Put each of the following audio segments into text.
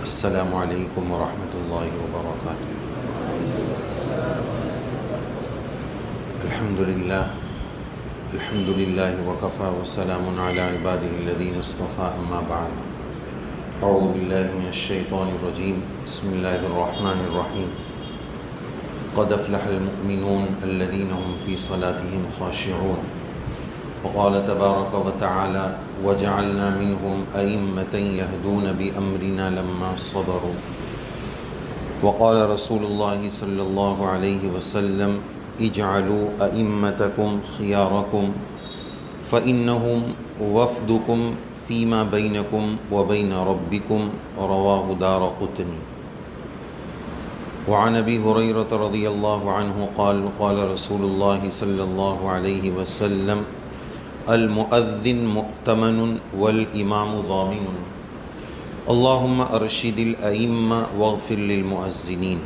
السلام علیکم ورحمۃ اللہ وبرکاتہ۔ الحمد للہ وکفیٰ وسلام علی عبادہ الذین اصطفیٰ، اما بعد۔ اعوذ باللہ من الشیطان الرجیم، بسم اللہ الرحمن الرحیم۔ قد افلح المؤمنون الذین هم فی صلاتهم خاشعون، وقال تبارک وتعالی وجعلنا منهم أئمة يهدون بأمرنا لما صبروا، وقال رسول الله صلی اللہ علیہ وسلم اجعلوا أئمتكم خياركم فإنهم وفدكم فيما بينكم وبين ربكم، رواه دارقطنی۔ وعن ابی ہریرہ رضی اللہ عنہ قال قال رسول اللہ صلی اللہ علیہ وسلم المؤذن مؤتمن والامام ضامن، اللہم ارشد الائمہ واغفر للمؤذنین۔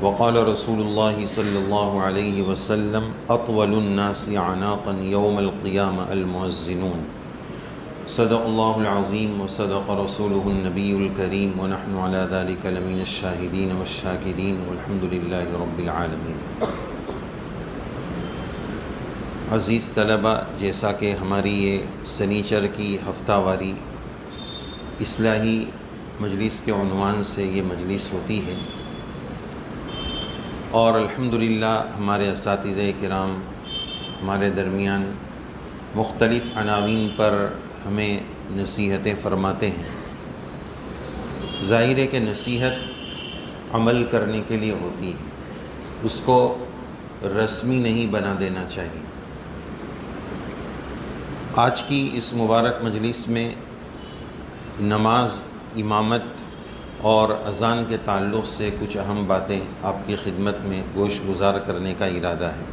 وقال رسول اللہ صلی اللہ علیہ وسلم اطول الناس عناقا یوم القیامہ المؤذنون۔ صدق اللہ العظیم وصدق رسولہ النبی الکریم، ونحن علی ذلک لمن الشاہدین والشاکرین، والحمد للہ رب العالمین۔ عزیز طلبہ، جیسا کہ ہماری یہ سنیچر کی ہفتہ واری اصلاحی مجلس کے عنوان سے یہ مجلس ہوتی ہے، اور الحمدللہ ہمارے اساتذہ کرام ہمارے درمیان مختلف عناوین پر ہمیں نصیحتیں فرماتے ہیں۔ ظاہر ہے کہ نصیحت عمل کرنے کے لیے ہوتی ہے، اس کو رسمی نہیں بنا دینا چاہیے۔ آج کی اس مبارک مجلس میں نماز، امامت اور اذان کے تعلق سے کچھ اہم باتیں آپ کی خدمت میں گوش گزار کرنے کا ارادہ ہے۔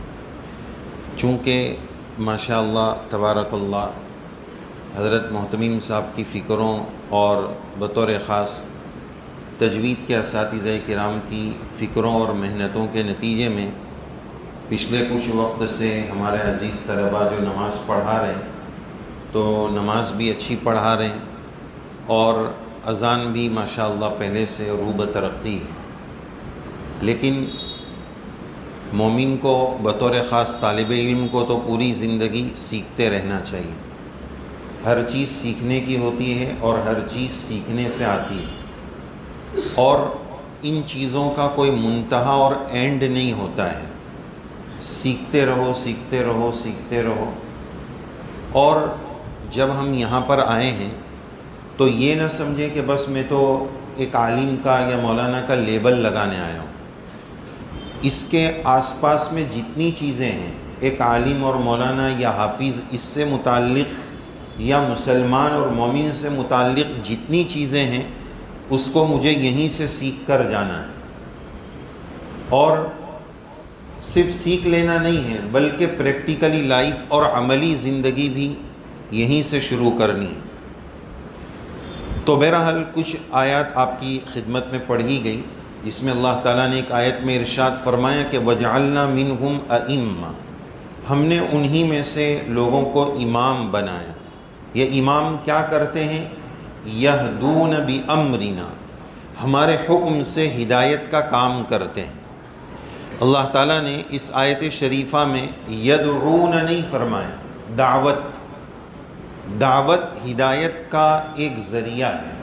چونکہ ماشاءاللہ تبارک اللہ حضرت محتمیم صاحب کی فکروں اور بطور خاص تجوید کے اساتذہ کرام کی فکروں اور محنتوں کے نتیجے میں پچھلے کچھ وقت سے ہمارے عزیز طلباء جو نماز پڑھا رہے ہیں تو نماز بھی اچھی پڑھا رہے ہیں، اور اذان بھی ماشاءاللہ پہلے سے روب ترقی ہے۔ لیکن مومن کو بطور خاص طالب علم کو تو پوری زندگی سیکھتے رہنا چاہیے۔ ہر چیز سیکھنے کی ہوتی ہے اور ہر چیز سیکھنے سے آتی ہے، اور ان چیزوں کا کوئی منتہا اور اینڈ نہیں ہوتا ہے۔ سیکھتے رہو، سیکھتے رہو، سیکھتے رہو۔ اور جب ہم یہاں پر آئے ہیں تو یہ نہ سمجھیں کہ بس میں تو ایک عالم کا یا مولانا کا لیبل لگانے آیا ہوں۔ اس کے آس پاس میں جتنی چیزیں ہیں، ایک عالم اور مولانا یا حافظ اس سے متعلق یا مسلمان اور مومن سے متعلق جتنی چیزیں ہیں، اس کو مجھے یہیں سے سیکھ کر جانا ہے، اور صرف سیکھ لینا نہیں ہے بلکہ پریکٹیکلی لائف اور عملی زندگی بھی یہیں سے شروع کرنی ہے۔ تو بہرحال کچھ آیات آپ کی خدمت میں پڑھی گئی، جس میں اللہ تعالیٰ نے ایک آیت میں ارشاد فرمایا کہ وَجَعَلْنَا مِنْهُمْ أَئِمَّةً، ہم نے انہی میں سے لوگوں کو امام بنایا۔ یہ امام کیا کرتے ہیں؟ یہدون بِأَمْرِنَا، ہمارے حکم سے ہدایت کا کام کرتے ہیں۔ اللہ تعالیٰ نے اس آیت شریفہ میں یدعون نہیں فرمایا، دعوت ہدایت کا ایک ذریعہ ہے۔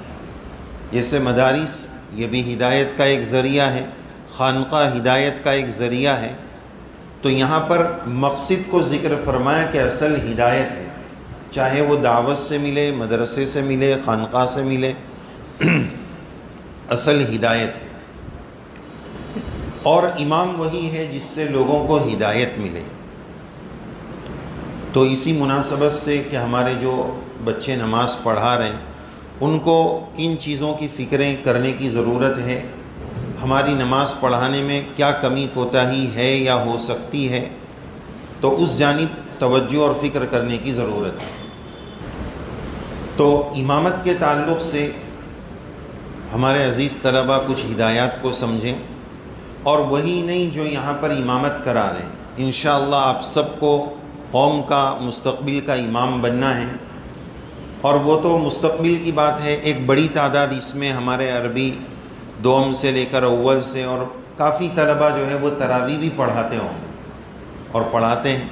جیسے مدارس یہ بھی ہدایت کا ایک ذریعہ ہے، خانقاہ ہدایت کا ایک ذریعہ ہے، تو یہاں پر مقصد کو ذکر فرمایا کہ اصل ہدایت ہے، چاہے وہ دعوت سے ملے، مدرسے سے ملے، خانقاہ سے ملے، اصل ہدایت ہے۔ اور امام وہی ہے جس سے لوگوں کو ہدایت ملے۔ تو اسی مناسبت سے کہ ہمارے جو بچے نماز پڑھا رہے ہیں ان کو کن چیزوں کی فکریں کرنے کی ضرورت ہے، ہماری نماز پڑھانے میں کیا کمی کوتاہی ہے یا ہو سکتی ہے، تو اس جانب توجہ اور فکر کرنے کی ضرورت ہے۔ تو امامت کے تعلق سے ہمارے عزیز طلباء کچھ ہدایات کو سمجھیں، اور وہی نہیں جو یہاں پر امامت کرا رہے ہیں۔ انشاءاللہ آپ سب کو قوم کا مستقبل کا امام بننا ہے، اور وہ تو مستقبل کی بات ہے، ایک بڑی تعداد اس میں ہمارے عربی دوم سے لے کر اول سے، اور کافی طلبہ جو ہے وہ تراویح بھی پڑھاتے ہوں گے اور پڑھاتے ہیں،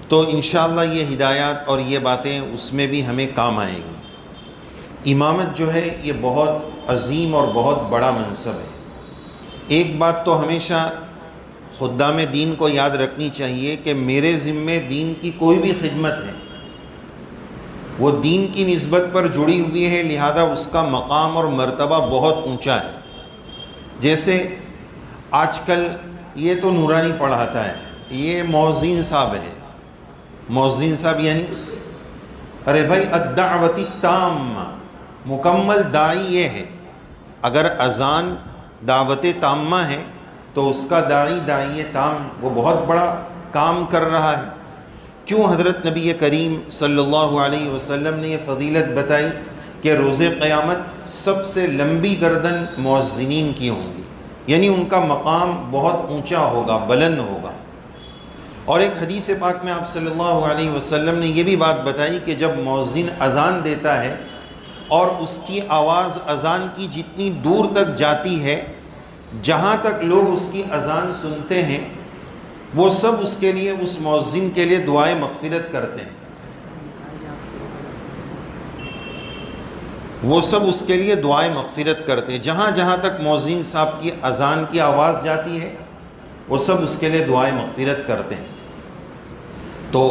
تو انشاءاللہ یہ ہدایات اور یہ باتیں اس میں بھی ہمیں کام آئیں گی۔ امامت جو ہے یہ بہت عظیم اور بہت بڑا منصب ہے۔ ایک بات تو ہمیشہ خدام دین کو یاد رکھنی چاہیے کہ میرے ذمے دین کی کوئی بھی خدمت ہے وہ دین کی نسبت پر جڑی ہوئی ہے، لہذا اس کا مقام اور مرتبہ بہت اونچا ہے۔ جیسے آج کل یہ تو نورانی پڑھاتا ہے، یہ مؤذن صاحب ہے، مؤذن صاحب یعنی ارے بھائی الدعوت التامہ، مکمل داعی یہ ہے۔ اگر اذان دعوت تامہ ہے تو اس کا داعی تام ہے، وہ بہت بڑا کام کر رہا ہے۔ کیوں حضرت نبی کریم صلی اللہ علیہ وسلم نے یہ فضیلت بتائی کہ روز قیامت سب سے لمبی گردن مؤذنین کی ہوں گی، یعنی ان کا مقام بہت اونچا ہوگا، بلند ہوگا۔ اور ایک حدیث پاک میں آپ صلی اللہ علیہ وسلم نے یہ بھی بات بتائی کہ جب مؤذن اذان دیتا ہے اور اس کی آواز اذان کی جتنی دور تک جاتی ہے، جہاں تک لوگ اس کی اذان سنتے ہیں، وہ سب اس کے لیے، اس مؤذن کے لیے دعائے مغفرت کرتے ہیں، وہ سب اس کے لیے دعائے مغفرت کرتے ہیں۔ جہاں جہاں تک مؤذن صاحب کی اذان کی آواز جاتی ہے وہ سب اس کے لیے دعائے مغفرت کرتے ہیں۔ تو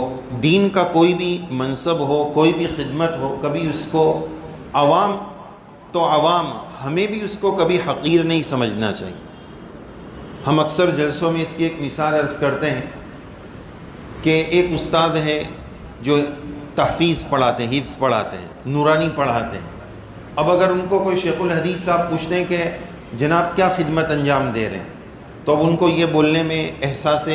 دین کا کوئی بھی منصب ہو، کوئی بھی خدمت ہو، کبھی اس کو عوام تو عوام، ہمیں بھی اس کو کبھی حقیر نہیں سمجھنا چاہیے۔ ہم اکثر جلسوں میں اس کی ایک مثال عرض کرتے ہیں کہ ایک استاد ہے جو تحفیظ پڑھاتے ہیں، حفظ پڑھاتے ہیں، نورانی پڑھاتے ہیں۔ اب اگر ان کو کوئی شیخ الحدیث صاحب پوچھتے ہیں کہ جناب کیا خدمت انجام دے رہے ہیں، تو اب ان کو یہ بولنے میں احساس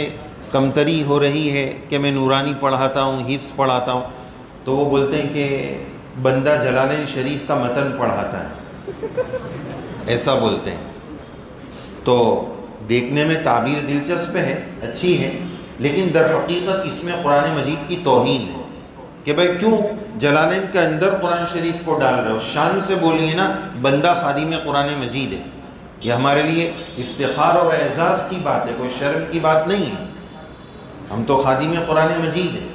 کمتری ہو رہی ہے کہ میں نورانی پڑھاتا ہوں، حفظ پڑھاتا ہوں، تو وہ بولتے ہیں کہ بندہ جلالین شریف کا متن پڑھاتا ہے، ایسا بولتے ہیں۔ تو دیکھنے میں تعبیر دلچسپ ہے، اچھی ہے، لیکن در حقیقت اس میں قرآن مجید کی توہین ہے کہ بھائی کیوں جلالین کے اندر قرآن شریف کو ڈال رہے ہو؟ شان سے بولیے نا، بندہ خادم قرآن مجید ہے۔ یہ ہمارے لیے افتخار اور اعزاز کی بات ہے، کوئی شرم کی بات نہیں ہے، ہم تو خادم قرآن مجید ہیں۔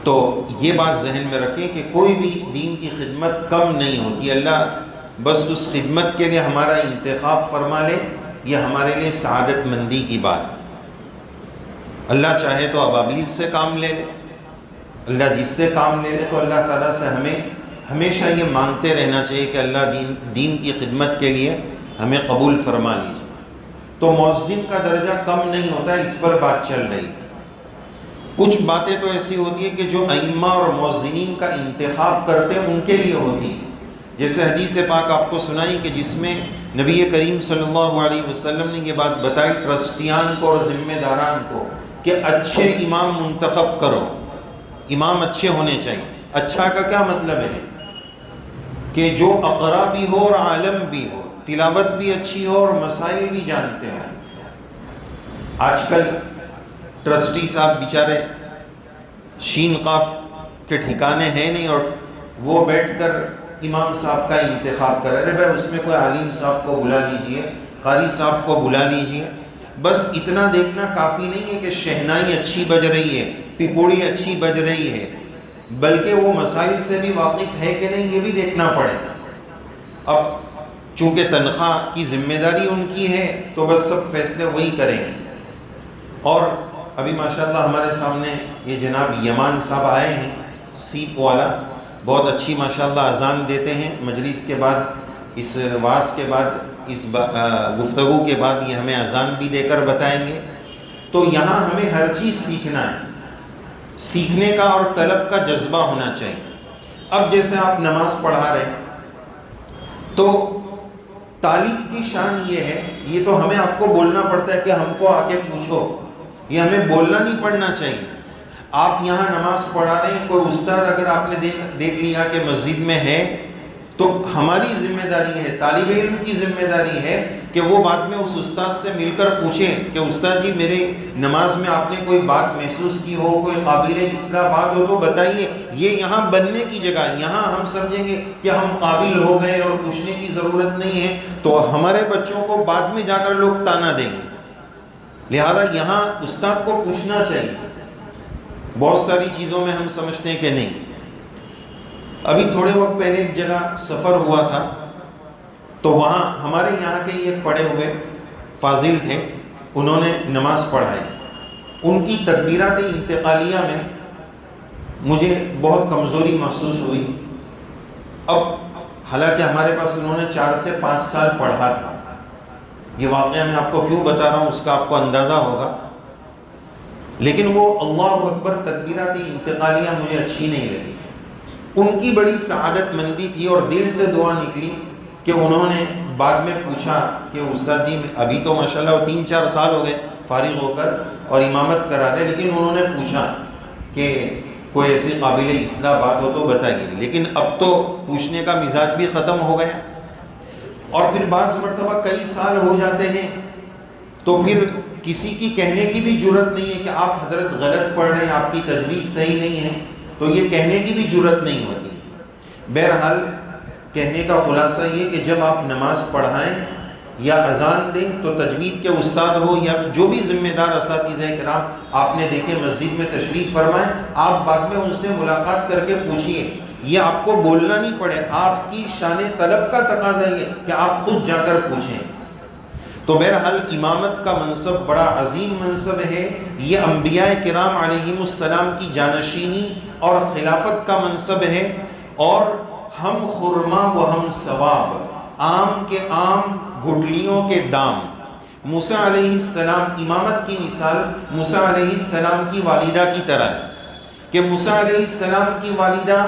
تو یہ بات ذہن میں رکھیں کہ کوئی بھی دین کی خدمت کم نہیں ہوتی، اللہ بس اس خدمت کے لیے ہمارا انتخاب فرما لے، یہ ہمارے لیے سعادت مندی کی بات۔ اللہ چاہے تو ابابیل سے کام لے لے، اللہ جس سے کام لے لے، تو اللہ تعالیٰ سے ہمیں ہمیشہ یہ مانگتے رہنا چاہیے کہ اللہ دین کی خدمت کے لیے ہمیں قبول فرما لیجیے۔ تو مؤذن کا درجہ کم نہیں ہوتا، اس پر بات چل رہی تھی۔ کچھ باتیں تو ایسی ہوتی ہیں کہ جو ائمہ اور مؤذنین کا انتخاب کرتے ہیں ان کے لیے ہوتی ہیں، جیسے حدیث پاک آپ کو سنائی کہ جس میں نبی کریم صلی اللہ علیہ وسلم نے یہ بات بتائی ٹرسٹیان کو اور ذمہ داران کو کہ اچھے امام منتخب کرو، امام اچھے ہونے چاہیے۔ اچھا کا کیا مطلب ہے؟ کہ جو اقرا بھی ہو اور عالم بھی ہو، تلاوت بھی اچھی ہو اور مسائل بھی جانتے ہوں۔ آج کل ٹرسٹی صاحب بیچارے شین قاف کے ٹھکانے ہیں نہیں، اور وہ بیٹھ کر امام صاحب کا انتخاب کر رہے، بھائی اس میں کوئی عالم صاحب کو بلا لیجئے، قاری صاحب کو بلا لیجئے۔ بس اتنا دیکھنا کافی نہیں ہے کہ شہنائی اچھی بج رہی ہے، پپوڑی اچھی بج رہی ہے، بلکہ وہ مسائل سے بھی واقف ہے کہ نہیں یہ بھی دیکھنا پڑے گا۔ اب چونکہ تنخواہ کی ذمہ داری ان کی ہے تو بس سب فیصلے وہی کریں گے۔ اور ابھی ماشاءاللہ ہمارے سامنے یہ جناب یمان صاحب آئے ہیں، سیپ والا، بہت اچھی ماشاءاللہ اذان دیتے ہیں۔ مجلس کے بعد، اس واعظ کے بعد، اس گفتگو کے بعد یہ ہمیں اذان بھی دے کر بتائیں گے۔ تو یہاں ہمیں ہر چیز سیکھنا ہے، سیکھنے کا اور طلب کا جذبہ ہونا چاہیے۔ اب جیسے آپ نماز پڑھا رہے ہیں تو طالب کی شان یہ ہے، یہ تو ہمیں آپ کو بولنا پڑتا ہے کہ ہم کو آ کے پوچھو، یہ ہمیں بولنا نہیں پڑنا چاہیے۔ آپ یہاں نماز پڑھا رہے ہیں، کوئی استاد اگر آپ نے دیکھ لیا کہ مسجد میں ہے تو ہماری ذمہ داری ہے، طالب علم کی ذمہ داری ہے کہ وہ بعد میں اس استاد سے مل کر پوچھیں کہ استاد جی میرے نماز میں آپ نے کوئی بات محسوس کی ہو، کوئی قابل اصلاح بات ہو تو بتائیے۔ یہ یہاں بننے کی جگہ، یہاں ہم سمجھیں گے کہ ہم قابل ہو گئے اور پوچھنے کی ضرورت نہیں ہے تو ہمارے بچوں کو بعد میں جا کر لوگ تانا دیں گے۔ لہذا یہاں استاد کو پوچھنا چاہیے۔ بہت ساری چیزوں میں ہم سمجھتے ہیں کہ نہیں۔ ابھی تھوڑے وقت پہلے ایک جگہ سفر ہوا تھا تو وہاں ہمارے یہاں کے یہ پڑھے ہوئے فاضل تھے، انہوں نے نماز پڑھائی۔ ان کی تکبیرات انتقالیہ میں مجھے بہت کمزوری محسوس ہوئی۔ اب حالانکہ ہمارے پاس انہوں نے 4 سے 5 سال پڑھا تھا، یہ واقعہ میں آپ کو کیوں بتا رہا ہوں اس کا آپ کو اندازہ ہوگا، لیکن وہ اللہ اکبر تکبیرات انتقالیہ مجھے اچھی نہیں لگی۔ ان کی بڑی سعادت مندی تھی اور دل سے دعا نکلی کہ انہوں نے بعد میں پوچھا کہ استاد جی ابھی تو ماشاءاللہ 3-4 سال ہو گئے فارغ ہو کر اور امامت کرا رہے، لیکن انہوں نے پوچھا کہ کوئی ایسی قابل اصلاح بات ہو تو بتائیے، لیکن اب تو پوچھنے کا مزاج بھی ختم ہو گیا۔ اور پھر بعض مرتبہ کئی سال ہو جاتے ہیں تو پھر کسی کی کہنے کی بھی جرت نہیں ہے کہ آپ حضرت غلط پڑھ رہے ہیں، آپ کی تجویز صحیح نہیں ہے، تو یہ کہنے کی بھی جرت نہیں ہوتی۔ بہرحال کہنے کا خلاصہ یہ کہ جب آپ نماز پڑھائیں یا اذان دیں تو تجوید کے استاد ہو یا جو بھی ذمہ دار اساتذہ کرام آپ نے دیکھے مسجد میں تشریف فرمائیں، آپ بعد میں ان سے ملاقات کر کے پوچھیے۔ یہ آپ کو بولنا نہیں پڑے، آپ کی شان طلب کا تقاضا یہ کہ آپ خود جا کر پوچھیں۔ تو بہرحال امامت کا منصب بڑا عظیم منصب ہے، یہ انبیاء کرام علیہم السلام کی جانشینی اور خلافت کا منصب ہے، اور ہم خرما و ہم ثواب، آم کے آم گٹلیوں کے دام۔ موسیٰ علیہ السلام، امامت کی مثال موسیٰ علیہ السلام کی والدہ کی طرح ہے کہ موسیٰ علیہ السلام کی والدہ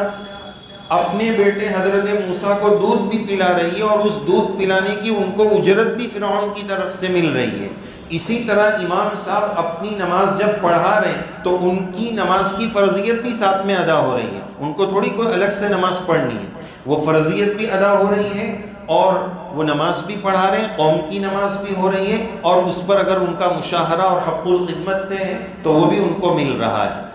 اپنے بیٹے حضرت موسیٰ کو دودھ بھی پلا رہی ہے اور اس دودھ پلانے کی ان کو اجرت بھی فرعون کی طرف سے مل رہی ہے۔ اسی طرح امام صاحب اپنی نماز جب پڑھا رہے ہیں تو ان کی نماز کی فرضیت بھی ساتھ میں ادا ہو رہی ہے، ان کو تھوڑی کوئی الگ سے نماز پڑھنی ہے، وہ فرضیت بھی ادا ہو رہی ہے اور وہ نماز بھی پڑھا رہے ہیں، قوم کی نماز بھی ہو رہی ہے، اور اس پر اگر ان کا مشاہرہ اور حق الخدمت ہے تو وہ بھی ان کو مل رہا ہے۔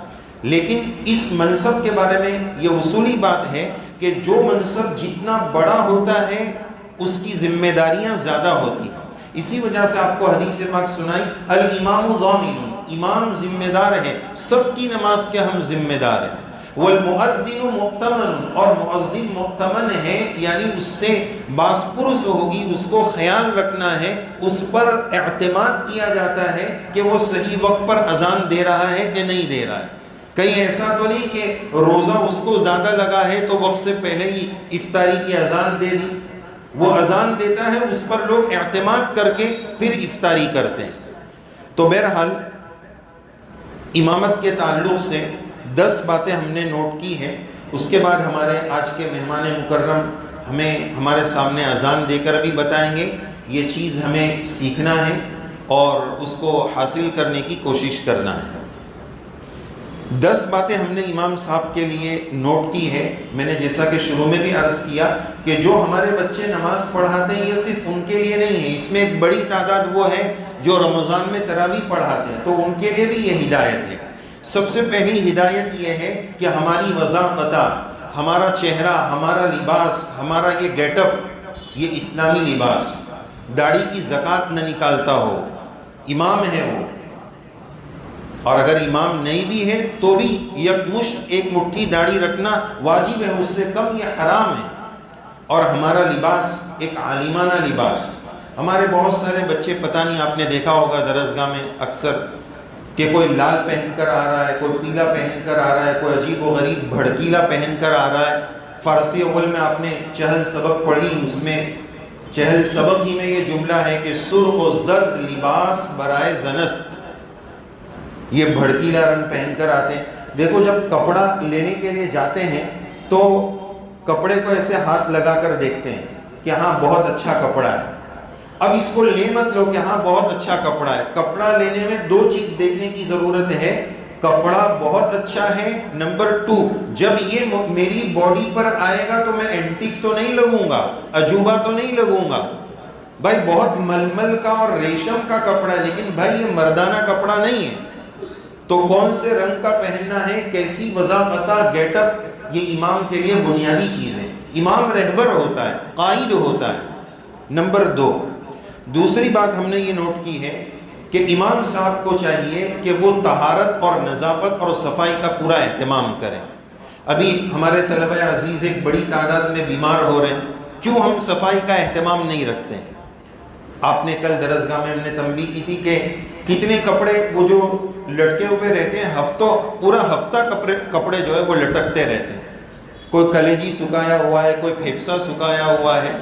لیکن اس منصب کے بارے میں یہ اصولی بات ہے کہ جو منصب جتنا بڑا ہوتا ہے اس کی ذمہ داریاں زیادہ ہوتی ہیں۔ اسی وجہ سے آپ کو حدیث پاک سنائی، الامام ضامن، امام ذمہ دار ہے، سب کی نماز کے ہم ذمہ دار ہیں۔ والمؤذن مؤتمن، اور مؤذن مؤتمن ہے، یعنی اس سے باس پرس ہوگی، اس کو خیال رکھنا ہے، اس پر اعتماد کیا جاتا ہے کہ وہ صحیح وقت پر اذان دے رہا ہے کہ نہیں دے رہا ہے۔ کہیں ایسا تو نہیں کہ روزہ اس کو زیادہ لگا ہے تو وقت سے پہلے ہی افطاری کی اذان دے دی، وہ اذان دیتا ہے، اس پر لوگ اعتماد کر کے پھر افطاری کرتے ہیں۔ تو بہرحال امامت کے تعلق سے 10 باتیں ہم نے نوٹ کی ہیں، اس کے بعد ہمارے آج کے مہمان مکرم ہمیں ہمارے سامنے اذان دے کر بھی بتائیں گے۔ یہ چیز ہمیں سیکھنا ہے اور اس کو حاصل کرنے کی کوشش کرنا ہے۔ 10 باتیں ہم نے امام صاحب کے لیے نوٹ کی ہے۔ میں نے جیسا کہ شروع میں بھی عرض کیا کہ جو ہمارے بچے نماز پڑھاتے ہیں یہ صرف ان کے لیے نہیں ہے، اس میں ایک بڑی تعداد وہ ہے جو رمضان میں تراویح پڑھاتے ہیں، تو ان کے لیے بھی یہ ہدایت ہے۔ سب سے پہلی ہدایت یہ ہے کہ ہماری وضاحت، ہمارا چہرہ، ہمارا لباس، ہمارا یہ گیٹ اپ، یہ اسلامی لباس، داڑھی کی زکوٰۃ نہ نکالتا ہو، امام ہے وہ، اور اگر امام نہیں بھی ہے تو بھی یکمشت ایک مٹھی داڑھی رکھنا واجب ہے، اس سے کم یہ حرام ہے۔ اور ہمارا لباس ایک عالمانہ لباس۔ ہمارے بہت سارے بچے، پتہ نہیں آپ نے دیکھا ہوگا درسگاہ میں اکثر کہ کوئی لال پہن کر آ رہا ہے، کوئی پیلا پہن کر آ رہا ہے، کوئی عجیب و غریب بھڑکیلا پہن کر آ رہا ہے۔ فارسی اول میں آپ نے چہل سبق پڑھی، اس میں چہل سبق ہی میں یہ جملہ ہے کہ سرخ و زرد لباس برائے زنست، یہ بھڑکیلا رنگ پہن کر آتے ہیں۔ دیکھو جب کپڑا لینے کے لیے جاتے ہیں تو کپڑے کو ایسے ہاتھ لگا کر دیکھتے ہیں کہ ہاں بہت اچھا کپڑا ہے۔ اب اس کو لے مت لو کہ ہاں بہت اچھا کپڑا ہے۔ کپڑا لینے میں 2 چیز دیکھنے کی ضرورت ہے، کپڑا بہت اچھا ہے. نمبر 2، جب یہ میری باڈی پر آئے گا تو میں اینٹک تو نہیں لگوں گا، عجوبہ تو نہیں لگوں گا. بھائی بہت ململ کا اور ریشم کا کپڑا ہے، لیکن بھائی یہ مردانہ کپڑا نہیں ہے. تو کون سے رنگ کا پہننا ہے، کیسی وضاحت، گیٹ اپ، یہ امام کے لیے بنیادی چیز ہے. امام رہبر ہوتا ہے، قائد ہوتا ہے. نمبر 2، دوسری بات ہم نے یہ نوٹ کی ہے کہ امام صاحب کو چاہیے کہ وہ طہارت اور نظافت اور صفائی کا پورا اہتمام کریں. ابھی ہمارے طلبہ عزیز ایک بڑی تعداد میں بیمار ہو رہے ہیں. کیوں ہم صفائی کا اہتمام نہیں رکھتے؟ آپ نے کل درسگاہ میں ہم نے تنبیہ کی تھی کہ کتنے کپڑے وہ جو لٹکے ہوئے رہتے ہیں، پورا ہفتہ کپڑے جو ہے وہ لٹکتے رہتے ہیں. کوئی کلیجی سکایا ہوا ہے، کوئی پھیپسا سکایا ہوا ہے.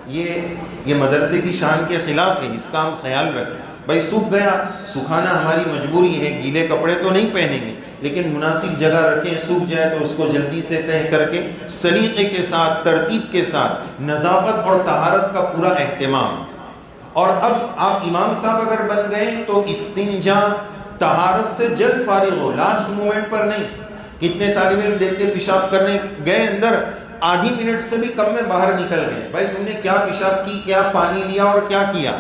یہ مدرسے کی شان کے خلاف ہے، اس کا ہم خیال رکھیں. بھائی سوکھ گیا، سکھانا ہماری مجبوری ہے، گیلے کپڑے تو نہیں پہنیں گے، لیکن مناسب جگہ رکھیں. سوکھ جائے تو اس کو جلدی سے تہہ کر کے سلیقے کے ساتھ، ترتیب کے ساتھ نظافت اور طہارت کا پورا اہتمام. اور اب آپ امام صاحب اگر بن گئے تو استنجا، طہارت سے جلد فارغ ہو، لاسٹ مومنٹ پر نہیں. کتنے طالب علم دیکھتے پیشاب کرنے گئے اندر، آدھی منٹ سے بھی کم میں باہر نکل گئے. بھائی تم نے کیا پیشاب کی، کیا پانی لیا اور کیا کیا؟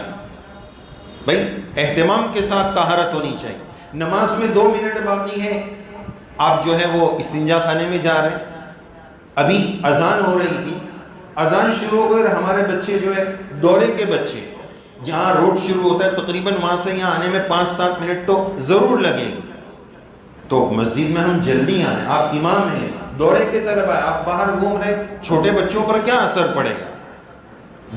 بھائی اہتمام کے ساتھ طہارت ہونی چاہیے. نماز میں 2 منٹ باقی ہے، آپ جو ہے وہ استنجا خانے میں جا رہے ہیں. ابھی اذان ہو رہی تھی، اذان شروع ہو گئی اور ہمارے بچے جو ہے دورے کے بچے، جہاں روڈ شروع ہوتا ہے تقریباً وہاں سے یہاں آنے میں 5-7 منٹ تو ضرور لگے گی. تو مسجد میں ہم جلدی آئیں. آپ امام ہیں، دورے کے طلبہ، آپ باہر گھوم رہے، چھوٹے بچوں پر کیا اثر پڑے گا؟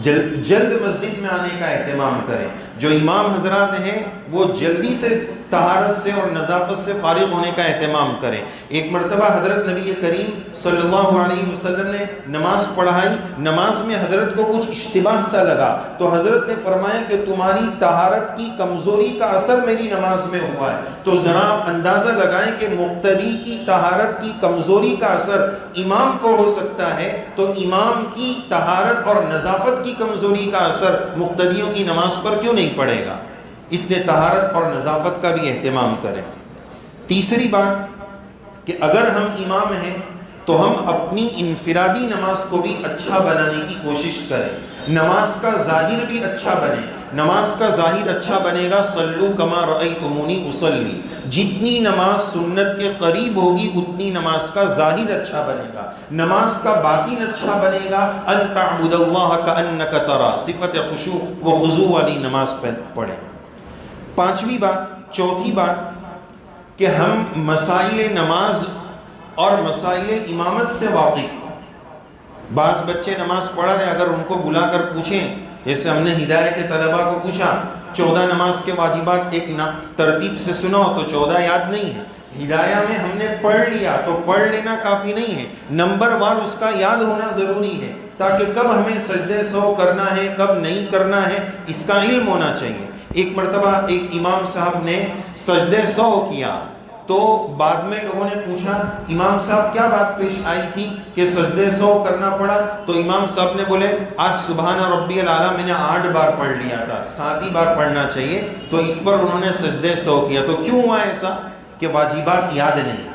جلد مسجد میں آنے کا اہتمام کریں. جو امام حضرات ہیں وہ جلدی سے طہارت سے اور نظافت سے فارغ ہونے کا اہتمام کریں. ایک مرتبہ حضرت نبی کریم صلی اللہ علیہ وسلم نے نماز پڑھائی. نماز میں حضرت کو کچھ اشتباہ سا لگا تو حضرت نے فرمایا کہ تمہاری طہارت کی کمزوری کا اثر میری نماز میں ہوا ہے. تو ذرا آپ اندازہ لگائیں کہ مقتدی کی طہارت کی کمزوری کا اثر امام کو ہو سکتا ہے، تو امام کی طہارت اور نظافت کی کمزوری کا اثر مقتدیوں کی نماز پر کیوں نہیں پڑے گا؟ اس لیے طہارت اور نظافت کا بھی اہتمام کریں. تیسری بات کہ اگر ہم امام ہیں تو ہم اپنی انفرادی نماز کو بھی اچھا بنانے کی کوشش کریں. نماز کا ظاہر بھی اچھا بنے. نماز کا ظاہر اچھا بنے گا، صلو کما رأیتمونی اصلی، جتنی نماز سنت کے قریب ہوگی اتنی نماز کا ظاہر اچھا بنے گا. نماز کا باطن اچھا بنے گا، ان تعبد اللہ کأنک ترا، صفت خشوع و خضوع والی نماز پڑھیں. چوتھی بات کہ ہم مسائل نماز اور مسائل امامت سے واقف. بعض بچے نماز پڑھ رہے ہیں، اگر ان کو بلا کر پوچھیں، جیسے ہم نے ہدایہ کے طلباء کو پوچھا 14 نماز کے واجبات ایک ترتیب سے سنو تو 14 یاد نہیں ہے. ہدایہ میں ہم نے پڑھ لیا تو پڑھ لینا کافی نہیں ہے، نمبر وار اس کا یاد ہونا ضروری ہے، تاکہ کب ہمیں سجدے سہو کرنا ہے، کب نہیں کرنا ہے، اس کا علم ہونا چاہیے. ایک مرتبہ ایک امام صاحب نے سجدے سہو کیا تو بعد میں لوگوں نے پوچھا امام صاحب کیا بات پیش آئی تھی کہ سجدے سہو کرنا پڑا؟ تو امام صاحب نے بولے آج سبحان ربی الاعلیٰ میں نے 8 بار پڑھ لیا تھا، 7 ہی بار پڑھنا چاہیے. تو اس پر انہوں نے سجدے سہو کیا. تو کیوں ہوا ایسا؟ کہ واجبات یاد نہیں.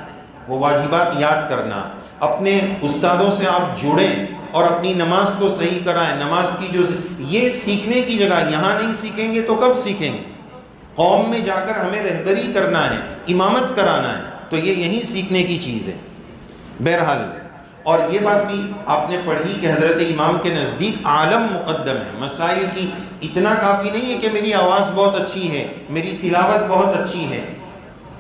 وہ واجبات یاد کرنا، اپنے استادوں سے آپ جڑیں اور اپنی نماز کو صحیح کرائیں. نماز کی جو یہ سیکھنے کی جگہ، یہاں نہیں سیکھیں گے تو کب سیکھیں گے؟ قوم میں جا کر ہمیں رہبری کرنا ہے، امامت کرانا ہے، تو یہ یہیں سیکھنے کی چیز ہے. بہرحال، اور یہ بات بھی آپ نے پڑھی کہ حضرت امام کے نزدیک عالم مقدم ہے. مسائل کی اتنا کافی نہیں ہے کہ میری آواز بہت اچھی ہے، میری تلاوت بہت اچھی ہے.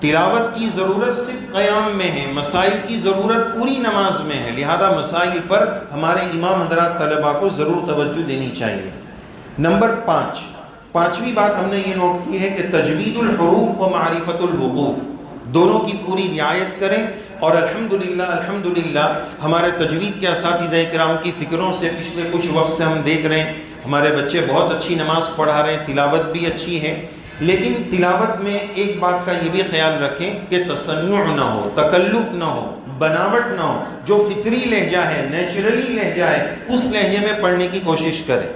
تلاوت کی ضرورت صرف قیام میں ہے، مسائل کی ضرورت پوری نماز میں ہے. لہذا مسائل پر ہمارے امام حضرات طلباء کو ضرور توجہ دینی چاہیے. نمبر 5، بات ہم نے یہ نوٹ کی ہے کہ تجوید الحروف و معرفت الوقوف دونوں کی پوری رعایت کریں. اور الحمدللہ ہمارے تجوید کے اساتذہ کرام کی فکروں سے پچھلے کچھ وقت سے ہم دیکھ رہے ہیں ہمارے بچے بہت اچھی نماز پڑھا رہے ہیں، تلاوت بھی اچھی ہے. لیکن تلاوت میں ایک بات کا یہ بھی خیال رکھیں کہ تصنع نہ ہو، تکلف نہ ہو، بناوٹ نہ ہو. جو فطری لہجہ ہے، نیچرلی لہجہ ہے، اس لہجے میں پڑھنے کی کوشش کریں.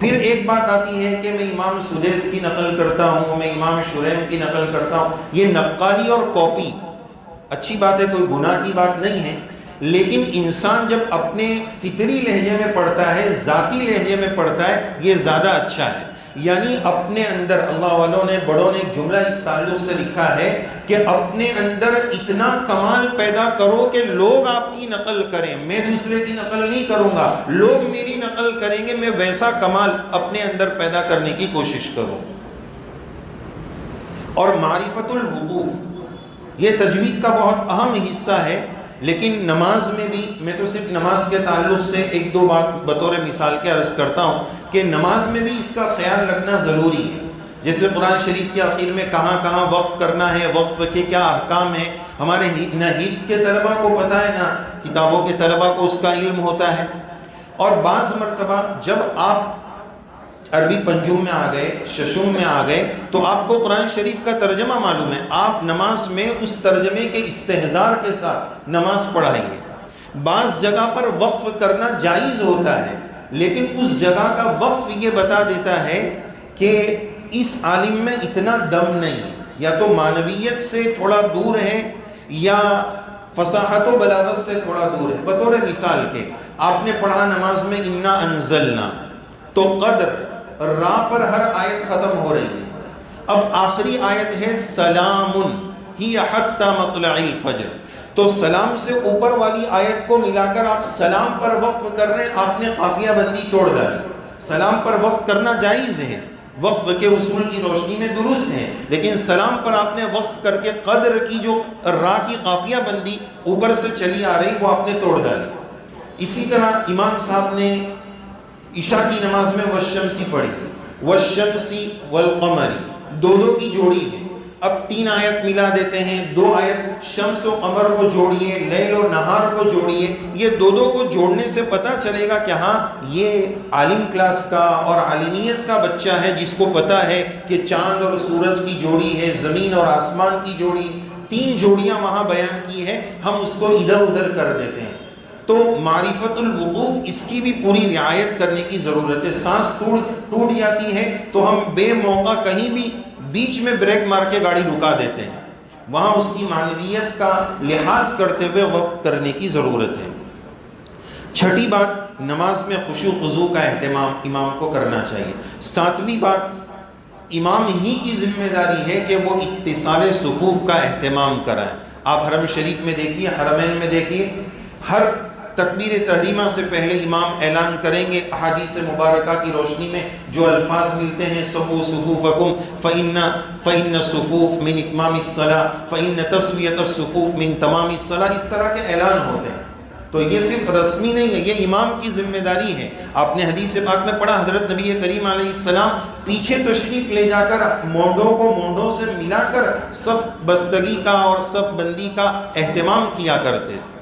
پھر ایک بات آتی ہے کہ میں امام سدیس کی نقل کرتا ہوں، میں امام شریم کی نقل کرتا ہوں. یہ نقالی اور کاپی اچھی بات ہے، کوئی گناہ کی بات نہیں ہے، لیکن انسان جب اپنے فطری لہجے میں پڑھتا ہے، ذاتی لہجے میں پڑھتا ہے، یہ زیادہ اچھا ہے. یعنی اپنے اندر اللہ والوں نے، بڑوں نے ایک جملہ اس تعلق سے لکھا ہے کہ اپنے اندر اتنا کمال پیدا کرو کہ لوگ آپ کی نقل کریں. میں دوسرے کی نقل نہیں کروں گا، لوگ میری نقل کریں گے، میں ویسا کمال اپنے اندر پیدا کرنے کی کوشش کروں. اور معرفت الوقوف یہ تجوید کا بہت اہم حصہ ہے، لیکن نماز میں بھی، میں تو صرف نماز کے تعلق سے ایک دو بات بطور مثال کے عرض کرتا ہوں کہ نماز میں بھی اس کا خیال رکھنا ضروری ہے. جیسے قرآن شریف کے آخر میں کہاں کہاں وقف کرنا ہے، وقف کے کیا احکام ہیں، ہمارے نہ حفظ کے طلبہ کو پتہ ہے، نہ کتابوں کے طلبہ کو اس کا علم ہوتا ہے. اور بعض مرتبہ جب آپ عربی پنجوم میں آ گئے، ششم میں آ گئے، تو آپ کو قرآن شریف کا ترجمہ معلوم ہے، آپ نماز میں اس ترجمے کے استحضار کے ساتھ نماز پڑھائیے. بعض جگہ پر وقف کرنا جائز ہوتا ہے، لیکن اس جگہ کا وقف یہ بتا دیتا ہے کہ اس عالم میں اتنا دم نہیں ہے، یا تو معنویت سے تھوڑا دور ہے یا فصاحت و بلاغت سے تھوڑا دور ہے. بطور مثال کے آپ نے پڑھا نماز میں انا انزلنا، تو قدر را پر ہر آیت ختم ہو رہی ہے. اب آخری آیت ہے سلام ہی حتی مطلع الفجر، تو سلام سے اوپر والی آیت کو ملا کر آپ سلام پر وقف کر رہے ہیں، آپ نے قافیہ بندی توڑ ڈالی. سلام پر وقف کرنا جائز ہے، وقف کے اصول کی روشنی میں درست ہے، لیکن سلام پر آپ نے وقف کر کے قدر کی جو را کی قافیہ بندی اوپر سے چلی آ رہی وہ آپ نے توڑ ڈالی. اسی طرح امام صاحب نے عشاء کی نماز میں والشمسی پڑھی، والشمسی والقمری، دو کی جوڑی ہے. اب 3 آیت ملا دیتے ہیں، 2 آیت شمس و قمر کو جوڑیے، لیل و نہار کو جوڑیے. یہ دو کو جوڑنے سے پتہ چلے گا کہ ہاں یہ عالم کلاس کا اور عالمیت کا بچہ ہے، جس کو پتہ ہے کہ چاند اور سورج کی جوڑی ہے، زمین اور آسمان کی جوڑی، 3 جوڑیاں وہاں بیان کی ہے، ہم اس کو ادھر ادھر کر دیتے ہیں. تو معرفت الوقوف اس کی بھی پوری رعایت کرنے کی ضرورت ہے. سانس ٹوٹ جاتی ہے تو ہم بے موقع کہیں بھی بیچ میں بریک مار کے گاڑی رکا دیتے ہیں، وہاں اس کی معنویت کا لحاظ کرتے ہوئے وقف کرنے کی ضرورت ہے. چھٹی بات، نماز میں خشوع خضوع کا اہتمام امام کو کرنا چاہیے. 7ویں بات، امام ہی کی ذمہ داری ہے کہ وہ اتصال صفوف کا اہتمام کرائیں. آپ حرم شریف میں دیکھیے، حرمین میں دیکھیے، ہر تکبیر تحریمہ سے پہلے امام اعلان کریں گے احادیث مبارکہ کی روشنی میں جو الفاظ ملتے ہیں، سووا صفوفکم فإن الصفوف من اتمام الصلاة فإن تسویۃ الصفوف من تمام الصلاة، اس طرح کے اعلان ہوتے ہیں. تو یہ صرف رسمی نہیں ہے، یہ امام کی ذمہ داری ہے. آپ نے حدیث پاک میں پڑھا، حضرت نبی کریم علیہ السلام پیچھے تشریف لے جا کر مونڈوں کو مونڈوں سے ملا کر صف بستگی کا اور صف بندی کا اہتمام کیا کرتے تھے.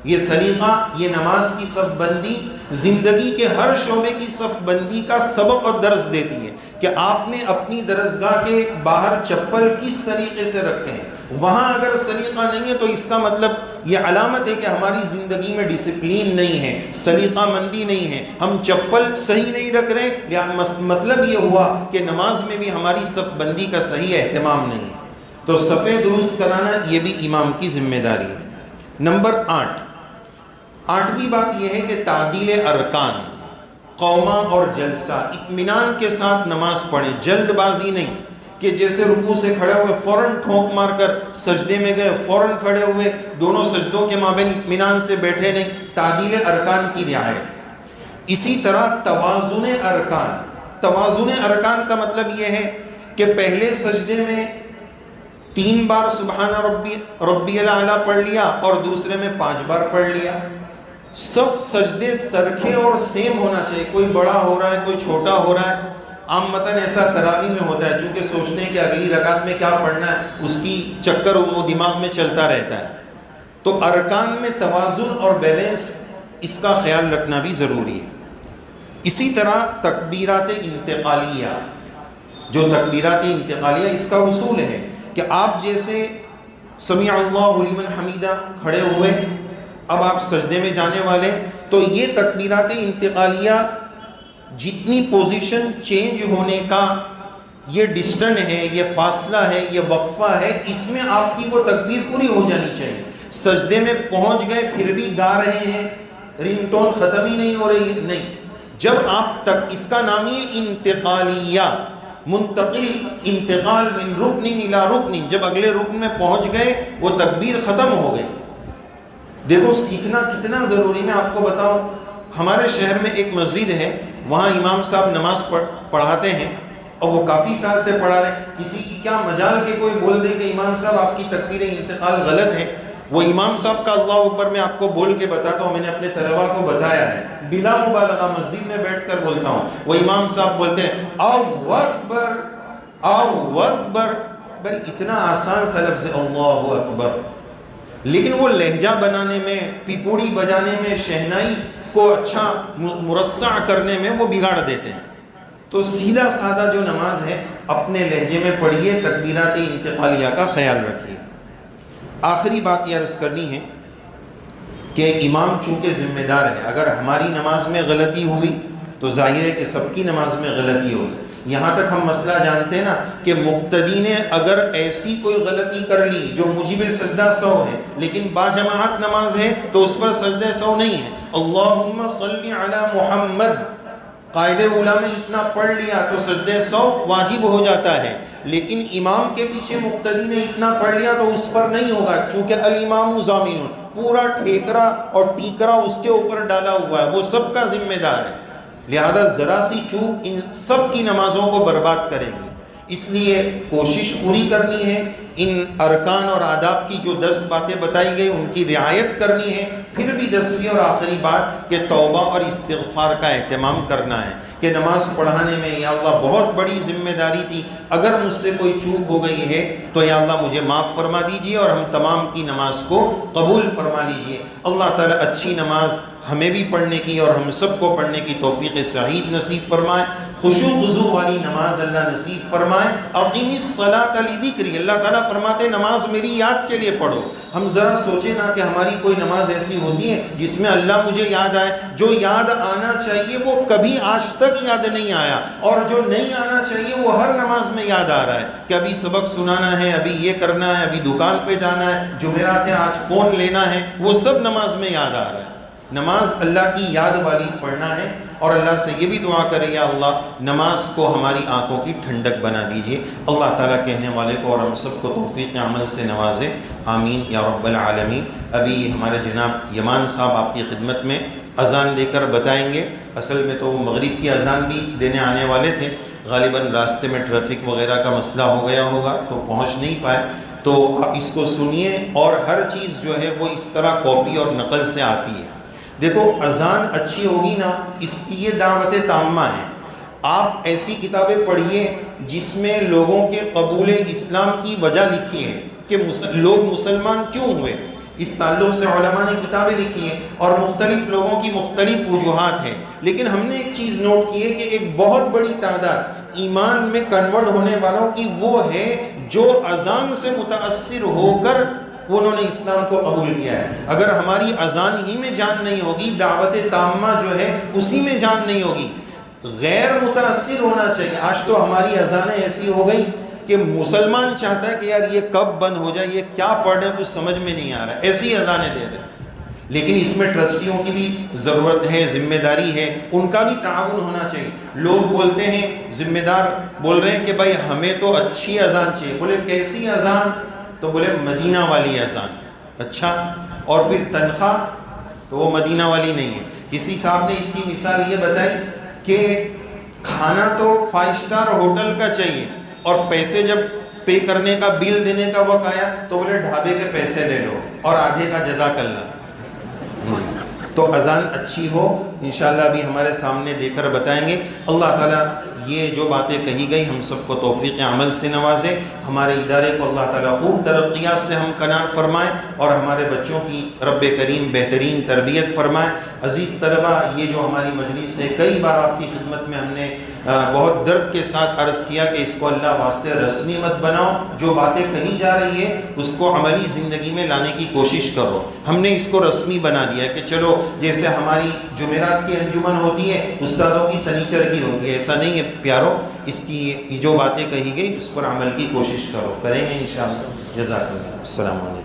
یہ سلیقہ، یہ نماز کی صف بندی زندگی کے ہر شعبے کی صف بندی کا سبق اور درس دیتی ہے کہ آپ نے اپنی درسگاہ کے باہر چپل کس سلیقے سے رکھے ہیں. وہاں اگر سلیقہ نہیں ہے تو اس کا مطلب یہ علامت ہے کہ ہماری زندگی میں ڈسپلین نہیں ہے، سلیقہ مندی نہیں ہے، ہم چپل صحیح نہیں رکھ رہے. مطلب یہ ہوا کہ نماز میں بھی ہماری صف بندی کا صحیح اہتمام نہیں ہے. تو صفیں درست کرانا یہ بھی امام کی ذمہ داری ہے. نمبر 8ویں بات یہ ہے کہ تعدیل ارکان، قومہ اور جلسہ، اطمینان کے ساتھ نماز پڑھیں، جلد بازی نہیں کہ جیسے رکوع سے کھڑے ہوئے فوراً ٹھونک مار کر سجدے میں گئے، فوراً کھڑے ہوئے، دونوں سجدوں کے مابین اطمینان سے بیٹھے نہیں. تعدیل ارکان کی رعایت. اسی طرح توازن ارکان. توازن ارکان کا مطلب یہ ہے کہ پہلے سجدے میں 3 بار سبحان ربی الاعلیٰ پڑھ لیا اور دوسرے میں 5 بار پڑھ لیا. سب سجدے سرکھے اور سیم ہونا چاہیے، کوئی بڑا ہو رہا ہے کوئی چھوٹا ہو رہا ہے. عام متن ایسا تراویح میں ہوتا ہے، چونکہ سوچتے ہیں کہ اگلی رکعت میں کیا پڑھنا ہے، اس کی چکر وہ دماغ میں چلتا رہتا ہے. تو ارکان میں توازن اور بیلنس، اس کا خیال رکھنا بھی ضروری ہے. اسی طرح تکبیرات انتقالیہ، جو تکبیرات انتقالیہ اس کا اصول ہے کہ آپ جیسے سمیع اللہ لمن حمیدہ کھڑے ہوئے، اب آپ سجدے میں جانے والے، تو یہ تکبیرات انتقالیہ جتنی پوزیشن چینج ہونے کا یہ ڈسٹنس ہے، یہ فاصلہ ہے، یہ وقفہ ہے، اس میں آپ کی وہ تکبیر پوری ہو جانی چاہیے۔ سجدے میں پہنچ گئے پھر بھی گا رہے ہیں، رنگ ٹون ختم ہی نہیں ہو رہی ہے، نہیں۔ جب آپ تک، اس کا نام ہی انتقالیہ، منتقل، انتقال من رکن الی رکن، جب اگلے رکن میں پہنچ گئے وہ تکبیر ختم ہو گئی۔ دیکھو سیکھنا کتنا ضروری، میں آپ کو بتاؤں، ہمارے شہر میں ایک مسجد ہے، وہاں امام صاحب نماز پڑھاتے ہیں، اور وہ کافی سال سے پڑھا رہے ہیں۔ کسی کی کیا مجال کہ کوئی بول دے کہ امام صاحب آپ کی تکبیر انتقال غلط ہے، وہ امام صاحب کا اللہ اکبر میں آپ کو بول کے بتاتا ہوں، میں نے اپنے طلباء کو بتایا ہے، بلا مبالغہ مسجد میں بیٹھ کر بولتا ہوں، وہ امام صاحب بولتے ہیں اللہ اکبر، اللہ اکبر، بھائی اتنا آسان سا لفظ ہے اللہ اکبر، لیکن وہ لہجہ بنانے میں، پیپوڑی بجانے میں، شہنائی کو اچھا مرصع کرنے میں وہ بگاڑ دیتے ہیں۔ تو سیدھا سادہ جو نماز ہے اپنے لہجے میں پڑھیے، تکبیرات انتقالیہ کا خیال رکھیے۔ آخری بات یہ عرض کرنی ہے کہ امام چونکہ ذمہ دار ہے، اگر ہماری نماز میں غلطی ہوئی تو ظاہر ہے کہ سب کی نماز میں غلطی ہوگی۔ یہاں تک ہم مسئلہ جانتے ہیں نا کہ مقتدی نے اگر ایسی کوئی غلطی کر لی جو موجب سجدہ سہو ہے لیکن باجماعت نماز ہے تو اس پر سجدہ سہو نہیں ہے۔ اللہم صلی علی محمد قائد اولیٰ میں اتنا پڑھ لیا تو سجدہ سہو واجب ہو جاتا ہے، لیکن امام کے پیچھے مقتدی نے اتنا پڑھ لیا تو اس پر نہیں ہوگا، چونکہ الامام ضامن، پورا ٹھیکرا اور ٹیکرا اس کے اوپر ڈالا ہوا ہے، وہ سب کا ذمہ دار ہے، لہذا ذرا سی چوک ان سب کی نمازوں کو برباد کرے گی۔ اس لیے کوشش پوری کرنی ہے، ان ارکان اور آداب کی جو 10 باتیں بتائی گئی ان کی رعایت کرنی ہے۔ پھر بھی 10ویں اور آخری بات کہ توبہ اور استغفار کا اہتمام کرنا ہے کہ نماز پڑھانے میں یا اللہ بہت بڑی ذمہ داری تھی، اگر مجھ سے کوئی چوک ہو گئی ہے تو یا اللہ مجھے معاف فرما دیجئے اور ہم تمام کی نماز کو قبول فرما لیجئے۔ اللہ تعالیٰ اچھی نماز ہمیں بھی پڑھنے کی اور ہم سب کو پڑھنے کی توفیق سعید نصیب فرمائے، خشوع خضوع والی نماز اللہ نصیب فرمائے۔ اقیم الصلاۃ لذکری، اللہ تعالیٰ فرماتے نماز میری یاد کے لیے پڑھو۔ ہم ذرا سوچیں نا کہ ہماری کوئی نماز ایسی ہوتی ہے جس میں اللہ مجھے یاد آئے، جو یاد آنا چاہیے وہ کبھی آج تک یاد نہیں آیا، اور جو نہیں آنا چاہیے وہ ہر نماز میں یاد آ رہا ہے کہ ابھی سبق سنانا ہے، ابھی یہ کرنا ہے، ابھی دکان پہ جانا ہے، جمعرات ہے آج فون لینا ہے، وہ سب نماز میں یاد آ رہا ہے۔ نماز اللہ کی یاد والی پڑھنا ہے، اور اللہ سے یہ بھی دعا کرے یا اللہ نماز کو ہماری آنکھوں کی ٹھنڈک بنا دیجئے۔ اللہ تعالیٰ کہنے والے کو اور ہم سب کو توفیق عمل سے نوازے، آمین یا رب العالمین۔ ابھی ہمارے جناب یمان صاحب آپ کی خدمت میں اذان دے کر بتائیں گے، اصل میں تو وہ مغرب کی اذان بھی دینے آنے والے تھے، غالباً راستے میں ٹریفک وغیرہ کا مسئلہ ہو گیا ہوگا تو پہنچ نہیں پائے، تو آپ اس کو سنیے، اور ہر چیز جو ہے وہ اس طرح کاپی اور نقل سے آتی ہے۔ دیکھو اذان اچھی ہوگی نا، اس کی یہ دعوت تامہ ہے۔ آپ ایسی کتابیں پڑھیے جس میں لوگوں کے قبول اسلام کی وجہ لکھی ہے کہ لوگ مسلمان کیوں ہوئے، اس تعلق سے علماء نے کتابیں لکھی ہیں، اور مختلف لوگوں کی مختلف وجوہات ہیں، لیکن ہم نے ایک چیز نوٹ کی ہے کہ ایک بہت بڑی تعداد ایمان میں کنورٹ ہونے والوں کی وہ ہے جو اذان سے متاثر ہو کر انہوں نے اسلام کو قبول کیا ہے۔ اگر ہماری اذان ہی میں جان نہیں ہوگی، دعوت تامہ جو ہے اسی میں جان نہیں ہوگی، غیر متاثر ہونا چاہیے۔ آج تو ہماری اذانیں ایسی ہو گئی کہ مسلمان چاہتا ہے کہ یار یہ کب بند ہو جائے، یہ کیا پڑھ رہے ہیں کچھ سمجھ میں نہیں آ رہا، ایسی اذانیں دے رہے ہیں۔ لیکن اس میں ٹرسٹیوں کی بھی ضرورت ہے، ذمہ داری ہے، ان کا بھی تعاون ہونا چاہیے۔ لوگ بولتے ہیں، ذمہ دار بول رہے ہیں کہ بھائی ہمیں تو اچھی اذان چاہیے، بولے کیسی اذان؟ تو بولے مدینہ والی اذان۔ اچھا، اور پھر تنخواہ؟ تو وہ مدینہ والی نہیں ہے۔ کسی صاحب نے اس کی مثال یہ بتائی کہ کھانا تو 5 اسٹار ہوٹل کا چاہیے، اور پیسے جب پے کرنے کا بل دینے کا وقت آیا تو بولے ڈھابے کے پیسے لے لو اور آدھے کا جزاک اللہ۔ تو اذان اچھی ہو انشاءاللہ ابھی ہمارے سامنے دے کر بتائیں گے۔ اللہ تعالیٰ یہ جو باتیں کہی گئی ہم سب کو توفیق عمل سے نوازے، ہمارے ادارے کو اللہ تعالیٰ خوب ترقیات سے ہم کنار فرمائے، اور ہمارے بچوں کی رب کریم بہترین تربیت فرمائے۔ عزیز طلبہ، یہ جو ہماری مجلس ہے، کئی بار آپ کی خدمت میں ہم نے بہت درد کے ساتھ عرض کیا کہ اس کو اللہ واسطے رسمی مت بناؤ، جو باتیں کہی جا رہی ہے اس کو عملی زندگی میں لانے کی کوشش کرو۔ ہم نے اس کو رسمی بنا دیا کہ چلو جیسے ہماری جمعرات کی انجمن ہوتی ہے، استادوں کی سنیچر کی ہوتی ہے، ایسا نہیں ہے پیارو، اس کی یہ جو باتیں کہی گئی اس پر عمل کی کوشش کرو، کریں گے انشاءاللہ۔ جزاک اللہ، السلام علیکم۔